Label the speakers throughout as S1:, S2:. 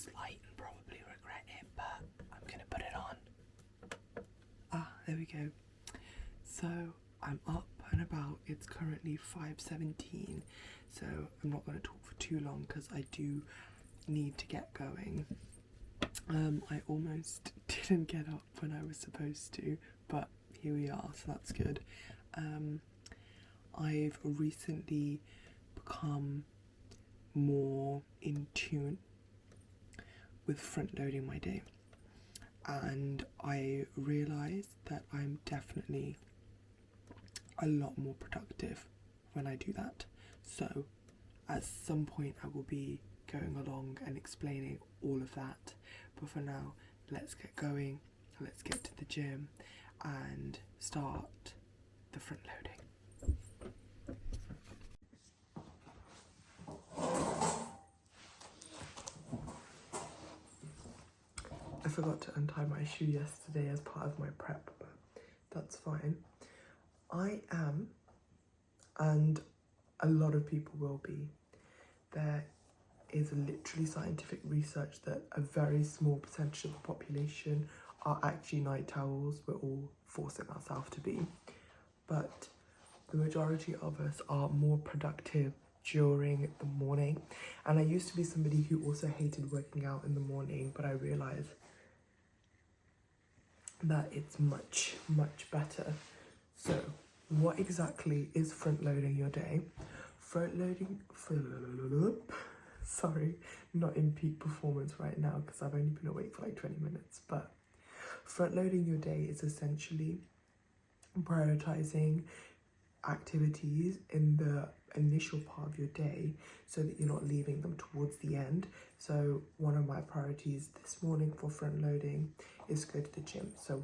S1: this light and probably regret it, but I'm gonna put it on. There we go. So I'm up and about. It's currently 5:17, so I'm not going to talk for too long because I do need to get going. I almost didn't get up when I was supposed to, but here we are, so that's good. I've recently become more in tune with front loading my day, and I realised that I'm definitely a lot more productive when I do that. So at some point I will be going along and explaining all of that, but for now let's get going, let's get to the gym and start the front loading. I forgot to untie my shoe yesterday as part of my prep, but that's fine. I am, and a lot of people will be, there is literally scientific research that a very small percentage of the population are actually night owls. We're all forcing ourselves to be, but the majority of us are more productive during the morning. And I used to be somebody who also hated working out in the morning, but I realised that it's much better. So what exactly is front loading your day? Front loading, sorry, not in peak performance right now because I've only been awake for like 20 minutes, but front loading your day is essentially prioritizing activities in the initial part of your day so that you're not leaving them towards the end. So one of my priorities this morning for front loading is go to the gym. So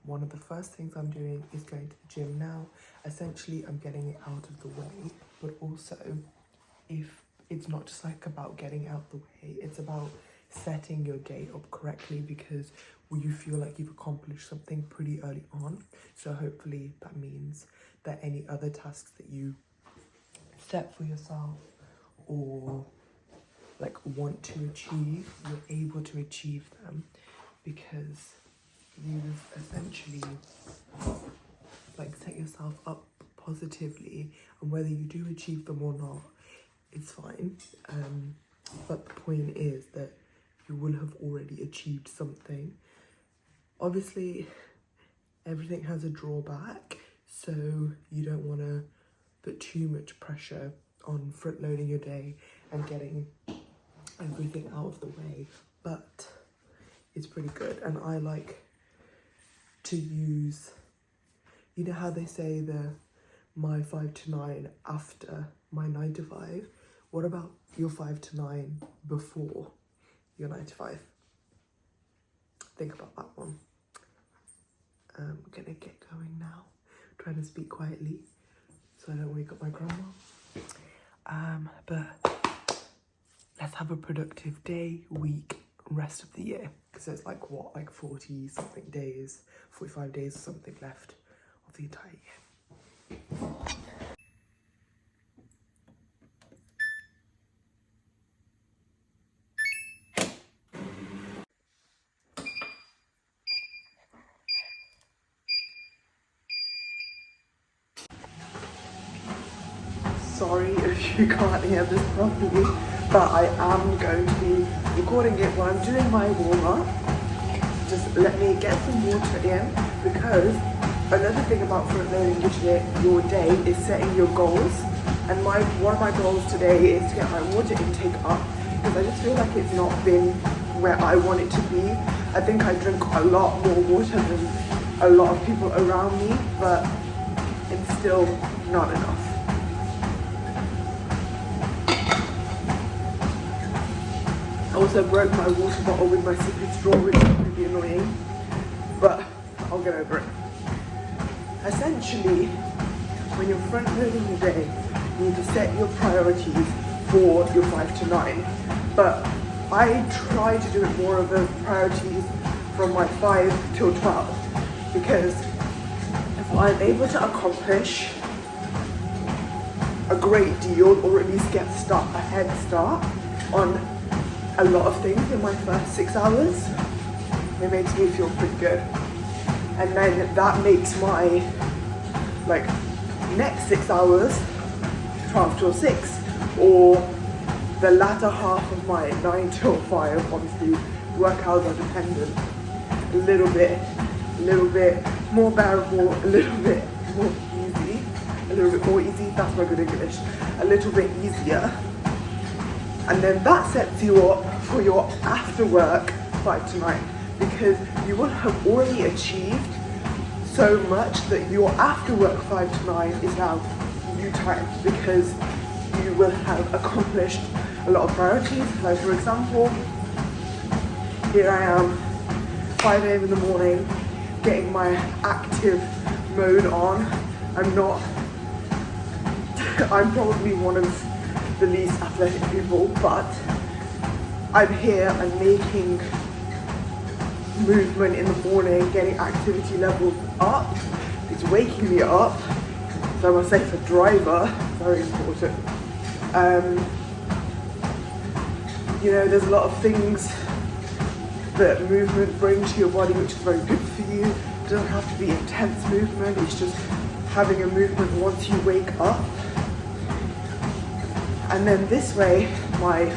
S1: one of the first things I'm doing is going to the gym now. Essentially I'm getting it out of the way, but also if it's not just like about getting out the way, it's about setting your day up correctly, because you feel like you've accomplished something pretty early on. So hopefully that means that any other tasks that you set for yourself or like want to achieve, you're able to achieve them because you've essentially like set yourself up positively, and whether you do achieve them or not, it's fine. But the point is that you will have already achieved something. Obviously, everything has a drawback, so you don't want to put too much pressure on front loading your day and getting everything out of the way, but it's pretty good. And I like to use, you know how they say my 5 to 9 after my 9 to 5? What about your 5 to 9 before your 9 to 5? Think about that one. I'm gonna get going now. Trying to speak quietly so I don't wake up my grandma. But let's have a productive day, week, rest of the year. Because there's like 40 something days, 45 days or something left of the entire year. Sorry if you can't hear this properly, but I am going to be recording it while I'm doing my warm-up. Just let me get some water in, because another thing about front loading your day is setting your goals. And one of my goals today is to get my water intake up, because I just feel like it's not been where I want it to be. I think I drink a lot more water than a lot of people around me, but it's still not enough. I also broke my water bottle with my sippy straw, which is going to be annoying, but I'll get over it. Essentially, when you're front loading your day, you need to set your priorities for your 5 to 9. But I try to do it more of a priorities from my 5 till 12, because if I'm able to accomplish a great deal, or at least get a head start on a lot of things in my first 6 hours. It makes me feel pretty good. And then that makes my like next 6 hours 12 till 6, or the latter half of my 9 till 5, obviously work hours are dependent, a little bit more bearable, a little bit more easy, a little bit more easy, that's my good English, a little bit easier. And then that sets you up for your after work 5 to 9, because you will have already achieved so much that your after work 5 to 9 is now you time, because you will have accomplished a lot of priorities. Like for example, here I am, 5 a.m. in the morning, getting my active mode on. I'm probably one of the least athletic people, but I'm here, I'm making movement in the morning, getting activity levels up. It's waking me up, so I'm a safer driver, very important. You know, there's a lot of things that movement brings to your body which is very good for you. It doesn't have to be intense movement, it's just having a movement once you wake up. And then this way, my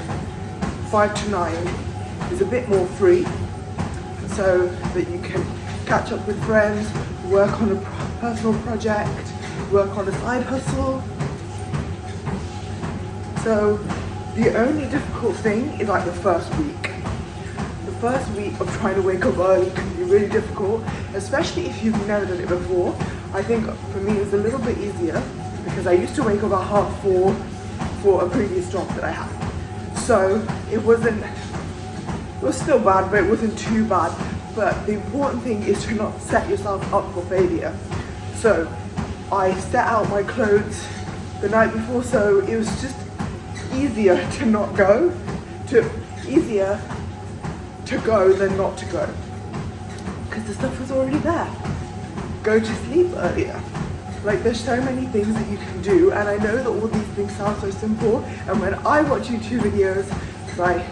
S1: 5 to 9 is a bit more free, so that you can catch up with friends, work on a personal project, work on a side hustle. So the only difficult thing is like the first week. The first week of trying to wake up early can be really difficult, especially if you've never done it before. I think for me it was a little bit easier because I used to wake up at 4:30 for a previous job that I had. So it was still bad, but it wasn't too bad. But the important thing is to not set yourself up for failure. So I set out my clothes the night before, so it was just easier to not go, easier to go than not to go, because the stuff was already there. Go to sleep earlier. Like, there's so many things that you can do, and I know that all these things sound so simple, and when I watch YouTube videos, I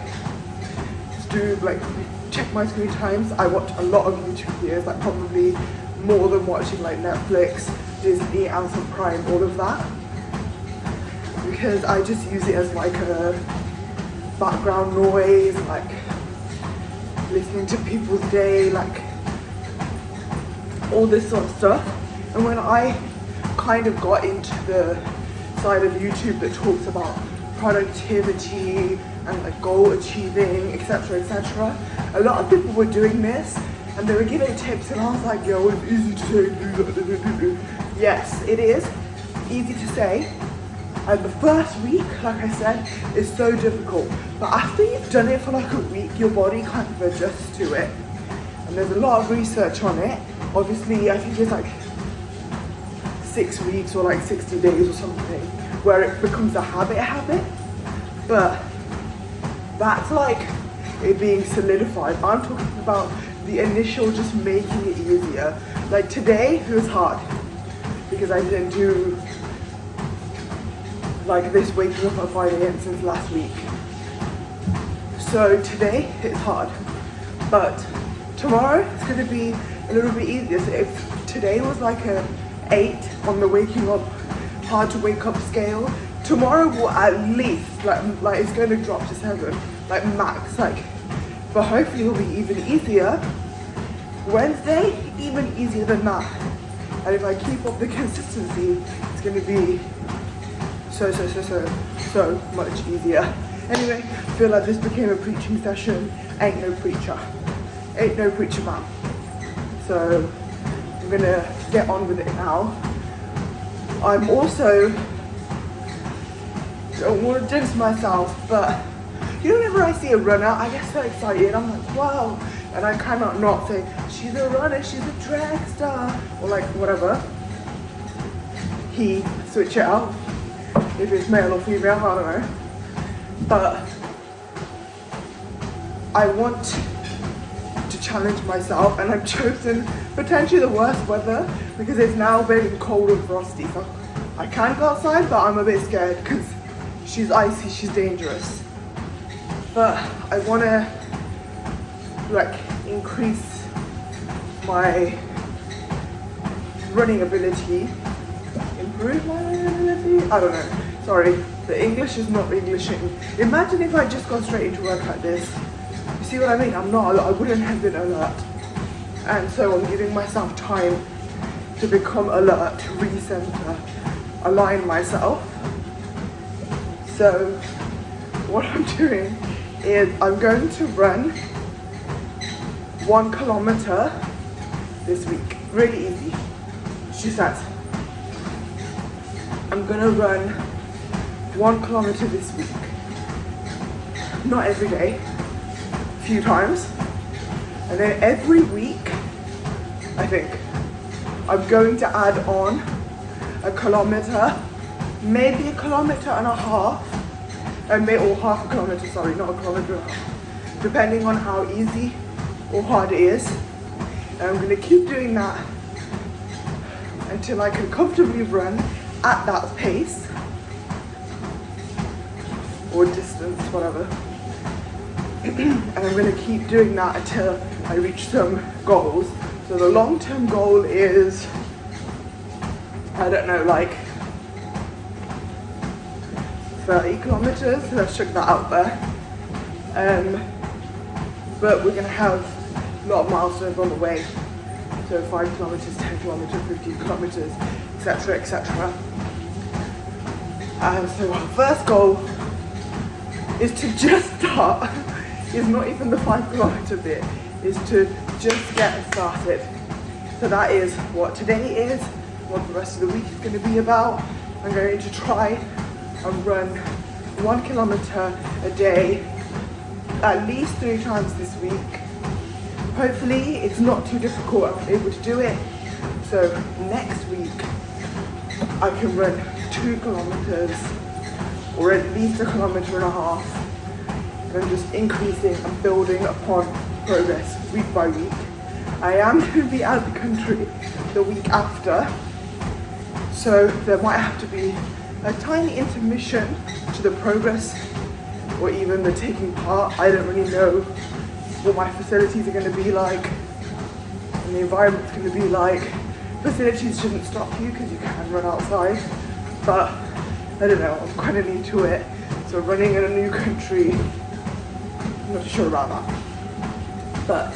S1: do like check my screen times. I watch a lot of YouTube videos, like probably more than watching like Netflix, Disney, Amazon Prime, all of that, because I just use it as like a background noise, like listening to people's day, like all this sort of stuff. And when I kind of got into the side of YouTube that talks about productivity and like goal achieving, etc., etc., a lot of people were doing this and they were giving tips, and I was like, yo, it's easy to say, do. Yes, it is easy to say, and the first week, like I said, is so difficult, but after you've done it for like a week, your body kind of adjusts to it. And there's a lot of research on it. Obviously, I think it's like 6 weeks or like 60 days or something where it becomes a habit, but that's like it being solidified. I'm talking about the initial just making it easier. Like today, it was hard because I didn't do like this waking up at 5 a.m. since last week. So today, it's hard, but tomorrow it's going to be a little bit easier. So if today was like a 8 on the waking up, hard to wake up scale, tomorrow will at least like it's going to drop to 7, like max, like, but hopefully it'll be even easier. Wednesday, even easier than that. And if I keep up the consistency, it's going to be so much easier. Anyway, I feel like this became a preaching session. Ain't no preacher man. So I'm gonna get on with it now. I'm also, don't want to jinx myself, but you know, whenever I see a runner, I get so excited. I'm like, wow, and I cannot not say, she's a runner, she's a drag star, or like whatever. He, switch it out, if it's male or female, I don't know. But I want to challenge myself, and I've chosen potentially the worst weather because it's now very cold and frosty. So I can go outside, but I'm a bit scared because she's icy, she's dangerous. but I want to like increase my running ability, improve my running ability. I don't know. Sorry, the English is not Englishing. Imagine if I just gone straight into work like this. You see what I mean? I'm not. I wouldn't have been alert, and so I'm giving myself time to become alert, to recenter, align myself. So what I'm doing is I'm going to run 1 kilometer this week. Really easy. She says, I'm gonna run 1 kilometer this week. Not every day, a few times. And then every week, I think, I'm going to add on a kilometer, maybe a kilometer and a half, or half a kilometer, sorry, not a kilometer and a half, depending on how easy or hard it is. And I'm gonna keep doing that until I can comfortably run at that pace or distance, whatever. And I'm gonna keep doing that until I reach some goals. So the long-term goal is, I don't know, like 30 kilometers. Let's check that out there. But we're gonna have a lot of milestones on the way. So 5 kilometers, 10 kilometers, 15 kilometers, etc., etc. So our first goal is to just start. Is not even the 5 kilometer bit, is to just get started. So that is what today is, what the rest of the week is going to be about. I'm going to try and run 1 kilometer a day, at least 3 times this week. Hopefully it's not too difficult, I'm able to do it. So next week I can run 2 kilometers or at least 1.5 kilometers. And just increasing and building upon progress week by week. I am going to be out of the country the week after, so there might have to be a tiny intermission to the progress or even the taking part. I don't really know what my facilities are going to be like and the environment's going to be like. Facilities shouldn't stop you because you can run outside, but I don't know, I'm kind of new to it. So running in a new country, I'm not sure about that. But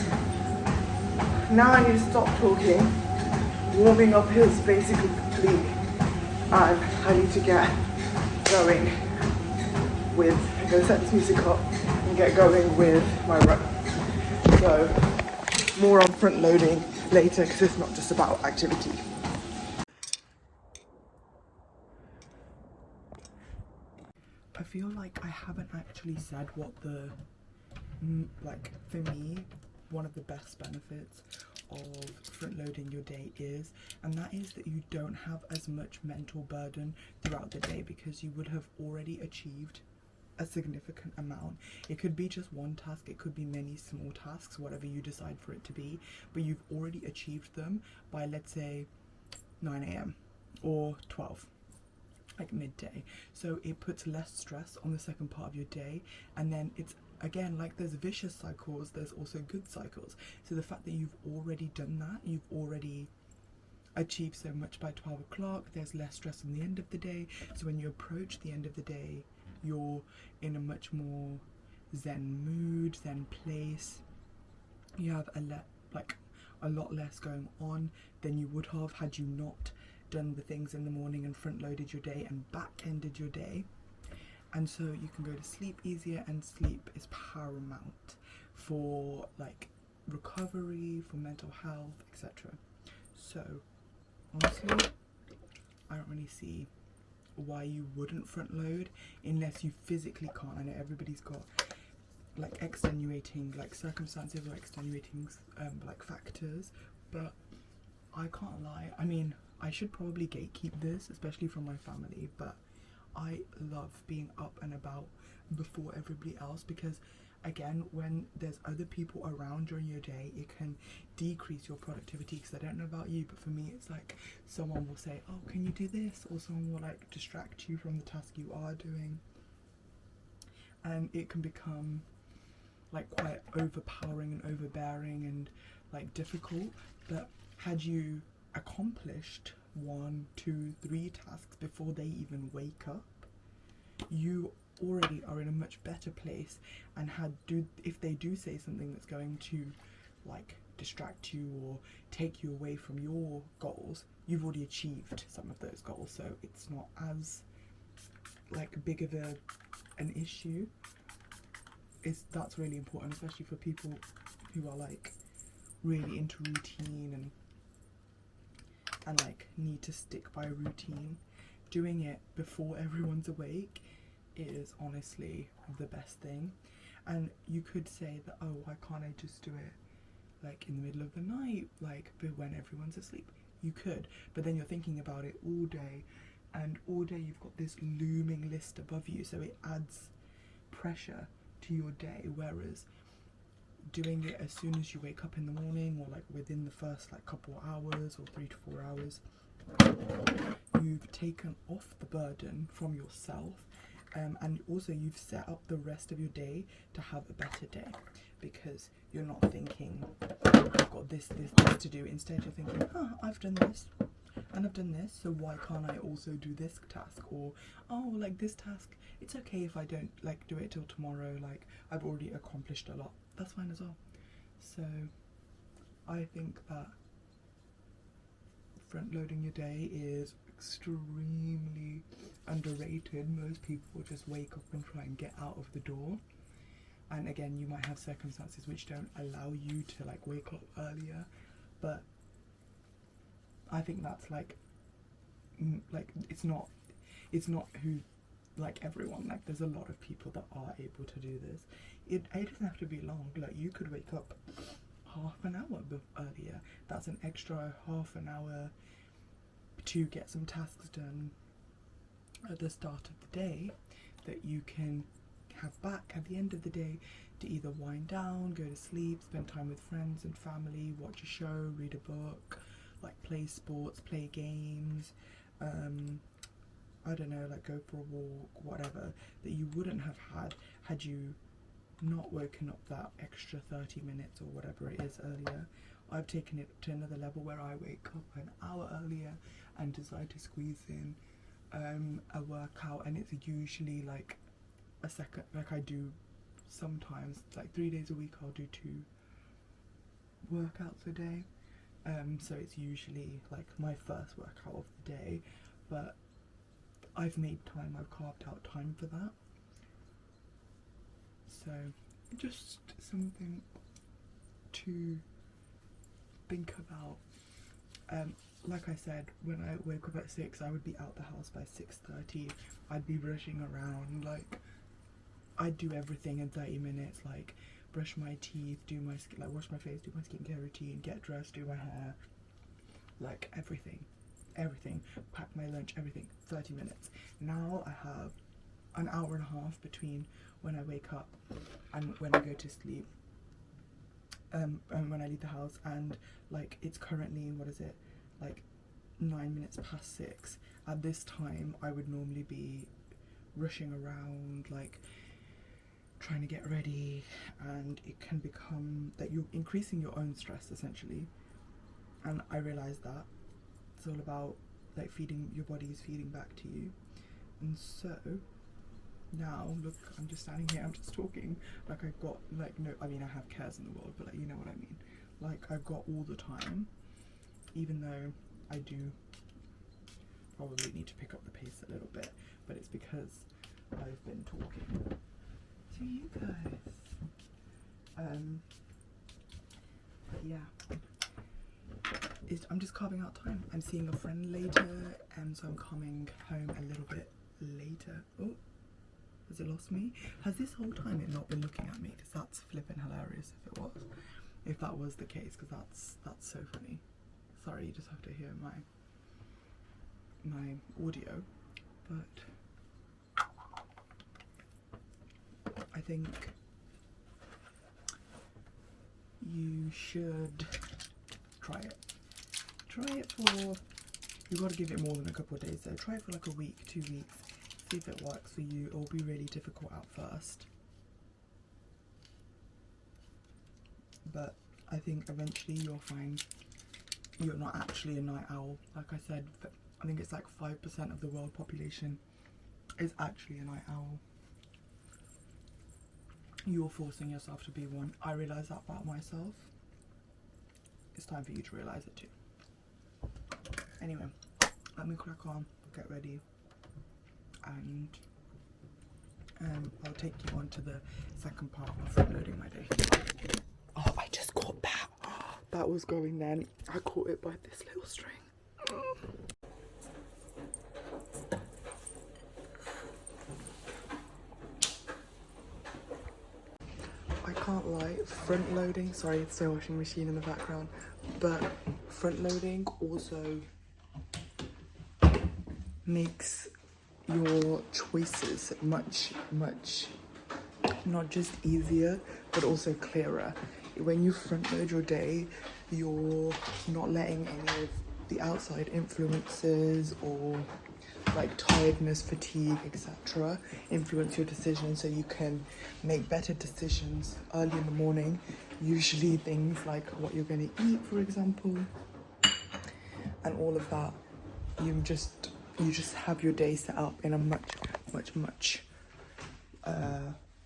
S1: now I need to stop talking. Warming up is basically complete, and I need to get going with, I'm going to set this music up and get going with my run. So more on front loading later because it's not just about activity. I feel like I haven't actually said what the, like for me, one of the best benefits of front loading your day is, and that is that you don't have as much mental burden throughout the day because you would have already achieved a significant amount. It could be just one task, it could be many small tasks, whatever you decide for it to be, but you've already achieved them by, let's say, 9 a.m. or 12, like midday. So it puts less stress on the second part of your day, and then it's, again, like there's vicious cycles, there's also good cycles. So the fact that you've already done that, you've already achieved so much by 12 o'clock, there's less stress on the end of the day. So when you approach the end of the day, you're in a much more zen mood, zen place. You have a lot less going on than you would have had you not done the things in the morning and front loaded your day and back ended your day. And so you can go to sleep easier, and sleep is paramount for like recovery, for mental health, etc. So honestly, I don't really see why you wouldn't front load unless you physically can't. I know everybody's got like extenuating like circumstances or extenuating like factors, but I can't lie. I mean, I should probably gatekeep this, especially from my family, but I love being up and about before everybody else because, again, when there's other people around during your day, it can decrease your productivity. Because I don't know about you, but for me, it's like someone will say, oh, can you do this? Or someone will like distract you from the task you are doing. and it can become like quite overpowering and overbearing and like difficult. But had you accomplished 1, 2, 3 tasks before they even wake up, you already are in a much better place, and if they do say something that's going to like distract you or take you away from your goals, you've already achieved some of those goals, so it's not as like big of an issue. That's really important, especially for people who are like really into routine and like need to stick by a routine. Doing it before everyone's awake is honestly the best thing. And you could say that, oh, why can't I just do it like in the middle of the night, like when everyone's asleep? You could, but then you're thinking about it all day, and all day you've got this looming list above you, so it adds pressure to your day. Whereas doing it as soon as you wake up in the morning, or like within the first like couple of hours or 3 to 4 hours, you've taken off the burden from yourself, and also you've set up the rest of your day to have a better day, because you're not thinking, I've got this to do. Instead you're thinking, oh, I've done this and I've done this, so why can't I also do this task? Or, oh, like this task, it's okay if I don't like do it till tomorrow, like I've already accomplished a lot. That's fine as well. So I think that front loading your day is extremely underrated. Most people just wake up and try and get out of the door, and again, you might have circumstances which don't allow you to like wake up earlier, but I think that's like it's not who, like everyone, like there's a lot of people that are able to do this. It doesn't have to be long. Like you could wake up half an hour earlier. That's an extra half an hour to get some tasks done at the start of the day that you can have back at the end of the day to either wind down, go to sleep, spend time with friends and family, watch a show, read a book, like play sports, play games, I don't know, like go for a walk, whatever, that you wouldn't have had you not woken up that extra 30 minutes or whatever it is earlier. I've taken it to another level where I wake up an hour earlier and decide to squeeze in a workout, and it's usually like a second, like I do sometimes like 3 days a week I'll do 2 workouts a day, so it's usually like my first workout of the day, but I've made time, I've carved out time for that. So just something to think about. Like I said, when I wake up at 6, I would be out the house by 6:30. I'd be rushing around, like I'd do everything in 30 minutes, like brush my teeth, do my like wash my face, do my skincare routine, get dressed, do my hair, like everything, pack my lunch, everything, 30 minutes. Now I have an hour and a half between when I wake up and when I go to sleep, and when I leave the house, and like it's currently, what is it, like 9 minutes past 6. At this time I would normally be rushing around, like trying to get ready, and it can become that you're increasing your own stress essentially. And I realised that it's all about like feeding, your body is feeding back to you. And so now look, I'm just standing here, I'm just talking like I've got like no, I mean I have cares in the world, but like you know what I mean, like I've got all the time, even though I do probably need to pick up the pace a little bit, but it's because I've been talking to you guys. But yeah, I'm just carving out time. I'm seeing a friend later, and so I'm coming home a little bit later. Oh, has it lost me? Has this whole time it not been looking at me? Because that's flipping hilarious if it was. If that was the case, because that's so funny. Sorry, you just have to hear my audio, but I think you should try it. Try it for, you've got to give it more than a couple of days though. Try it for like a week, 2 weeks, see if it works for you. It will be really difficult at first,
S2: but I think eventually you'll find you're not actually a night owl. Like I said, I think it's like 5% of the world population is actually a night owl. You're forcing yourself to be one. I realise that about myself. It's time for you to realise it too. Anyway, let me crack on, get ready, and I'll take you on to the second part of front loading my day. Oh, I just caught that. That was going then. I caught it by this little string. I can't lie, front loading, sorry it's the washing machine in the background, but front loading also makes your choices much not just easier but also clearer. When you front load your day, you're not letting any of the outside influences or like tiredness, fatigue, etc. influence your decisions, so you can make better decisions early in the morning. Usually things like what you're going to eat, for example, and all of that. You just have your day set up in a much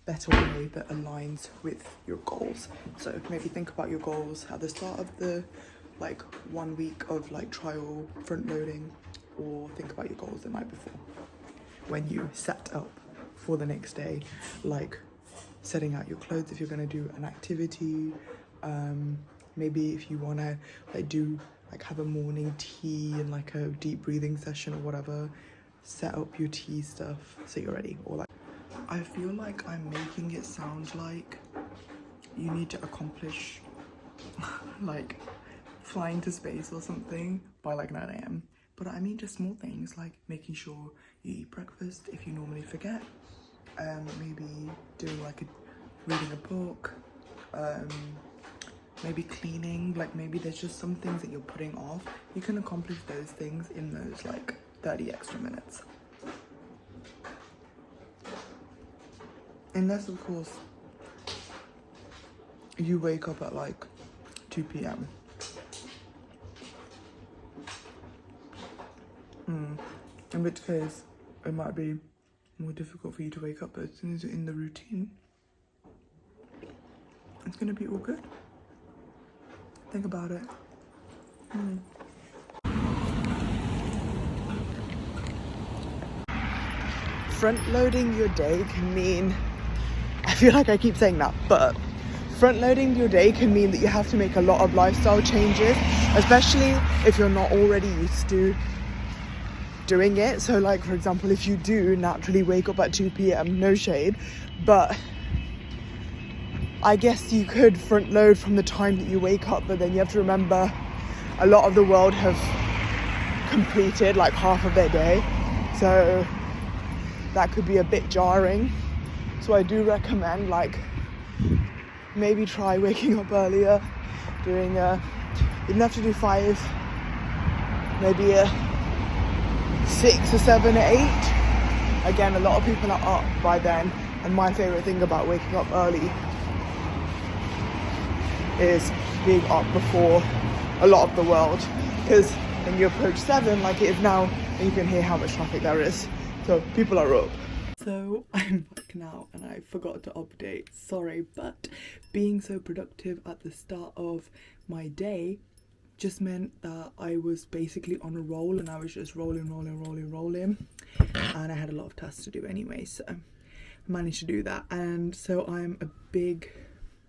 S2: better way that aligns with your goals. So maybe think about your goals at the start of the 1 week of trial front loading, or think about your goals the night before when you set up for the next day, like setting out your clothes if you're going to do an activity. Maybe if you want to do have a morning tea and a deep breathing session or whatever, set up your tea stuff so you're ready. Or I feel like I'm making it sound like you need to accomplish flying to space or something by 9 a.m. But I mean just small things like making sure you eat breakfast if you normally forget, maybe doing reading a book, maybe cleaning, maybe there's just some things that you're putting off. You can accomplish those things in those 30 extra minutes. Unless of course you wake up at 2 p.m. In which case it might be more difficult for you to wake up, but as soon as you're in the routine, it's gonna be all good. Think about it. Front loading your day can mean, I feel like I keep saying that, but front loading your day can mean that you have to make a lot of lifestyle changes, especially if you're not already used to doing it. So for example, if you do naturally wake up at 2 p.m, no shade, but I guess you could front load from the time that you wake up, but then you have to remember a lot of the world have completed half of their day, so that could be a bit jarring. So I do recommend maybe try waking up earlier, doing you don't have to do 5, maybe a 6 or 7 or 8. Again, a lot of people are up by then, and my favorite thing about waking up early is being up before a lot of the world, because when you approach 7 like it is now, and you can hear how much traffic there is, so people are up. So I'm back now and I forgot to update, sorry, but being so productive at the start of my day just meant that I was basically on a roll, and I was just rolling, and I had a lot of tasks to do anyway, so I managed to do that. And so I'm a big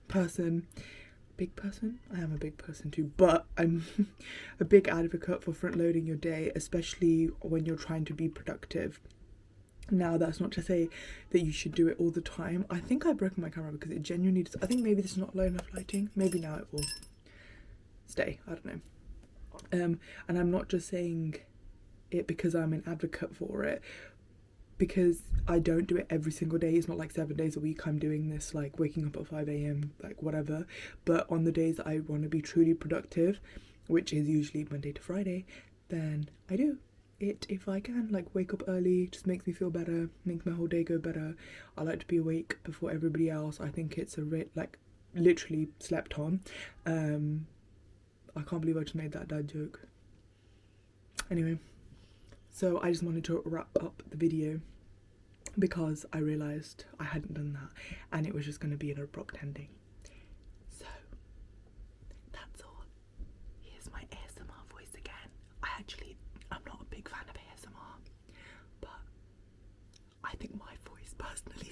S2: person, I am a big person too, but I'm a big advocate for front loading your day, especially when you're trying to be productive. Now, that's not to say that you should do it all the time. I think I've broken my camera because it genuinely I think maybe this is not low enough lighting. Maybe now it will stay, I don't know. And I'm not just saying it because I'm an advocate for it, because I don't do it every single day. It's not 7 days a week I'm doing this, waking up at 5 a.m, whatever. But on the days that I want to be truly productive, which is usually Monday to Friday, then I do it if I can. Wake up early, just makes me feel better, makes my whole day go better. I like to be awake before everybody else. I think it's literally slept on. I can't believe I just made that dad joke. Anyway, so I just wanted to wrap up the video because I realised I hadn't done that and it was just going to be an abrupt ending. So that's all. Here's my ASMR voice again. I'm not a big fan of ASMR, but I think my voice personally